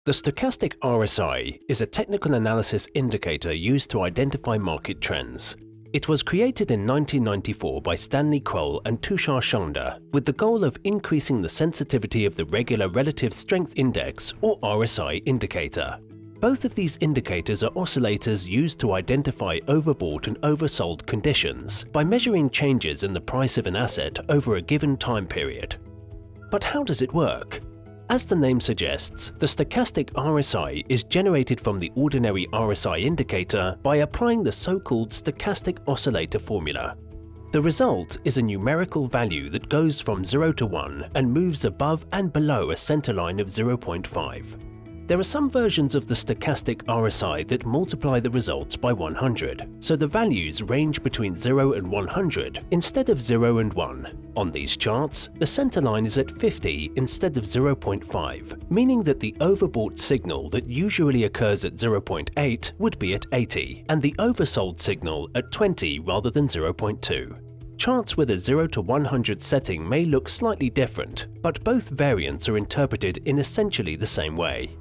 The stochastic RSI is a technical analysis indicator used to identify market trends. It was created in 1994 by Stanley Kroll and Tushar Chanda with the goal of increasing the sensitivity of the Regular Relative Strength Index or RSI indicator. Both of these indicators are oscillators used to identify overbought and oversold conditions by measuring changes in the price of an asset over a given time period. But how does it work? As the name suggests, the stochastic RSI is generated from the ordinary RSI indicator by applying the so-called stochastic oscillator formula. The result is a numerical value that goes from 0 to 1 and moves above and below a centerline of 0.5. There are some versions of the stochastic RSI that multiply the results by 100, so the values range between 0 and 100 instead of 0 and 1. On these charts, the centerline is at 50 instead of 0.5, meaning that the overbought signal that usually occurs at 0.8 would be at 80, and the oversold signal at 20 rather than 0.2. Charts with a 0 to 100 setting may look slightly different, but both variants are interpreted in essentially the same way.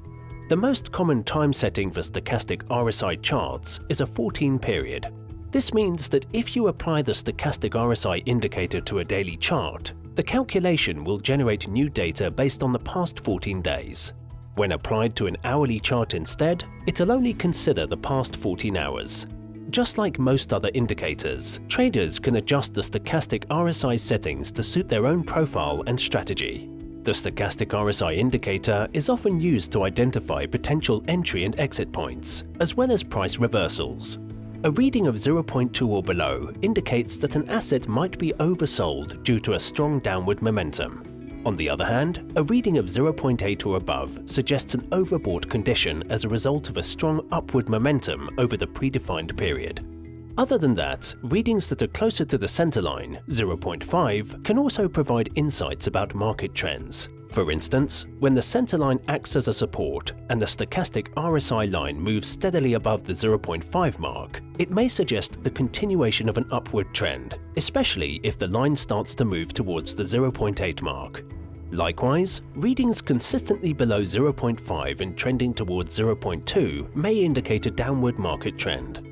The most common time setting for stochastic RSI charts is a 14 period. This means that if you apply the stochastic RSI indicator to a daily chart, the calculation will generate new data based on the past 14 days. When applied to an hourly chart instead, it'll only consider the past 14 hours. Just like most other indicators, traders can adjust the stochastic RSI settings to suit their own profile and strategy. The stochastic RSI indicator is often used to identify potential entry and exit points, as well as price reversals. A reading of 0.2 or below indicates that an asset might be oversold due to a strong downward momentum. On the other hand, a reading of 0.8 or above suggests an overbought condition as a result of a strong upward momentum over the predefined period. Other than that, readings that are closer to the centerline, 0.5, can also provide insights about market trends. For instance, when the centerline acts as a support and the stochastic RSI line moves steadily above the 0.5 mark, it may suggest the continuation of an upward trend, especially if the line starts to move towards the 0.8 mark. Likewise, readings consistently below 0.5 and trending towards 0.2 may indicate a downward market trend.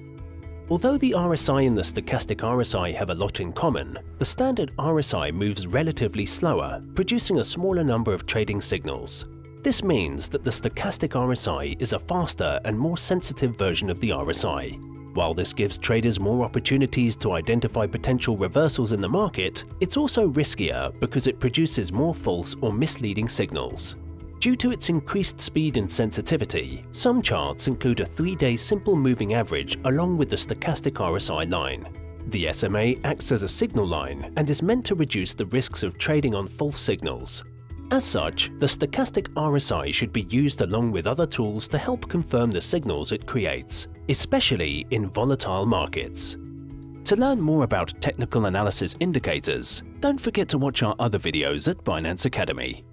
Although the RSI and the stochastic RSI have a lot in common, the standard RSI moves relatively slower, producing a smaller number of trading signals. This means that the stochastic RSI is a faster and more sensitive version of the RSI. While this gives traders more opportunities to identify potential reversals in the market, it's also riskier because it produces more false or misleading signals. Due to its increased speed and sensitivity, some charts include a 3-day simple moving average along with the stochastic RSI line. The SMA acts as a signal line and is meant to reduce the risks of trading on false signals. As such, the stochastic RSI should be used along with other tools to help confirm the signals it creates, especially in volatile markets. To learn more about technical analysis indicators, don't forget to watch our other videos at Binance Academy.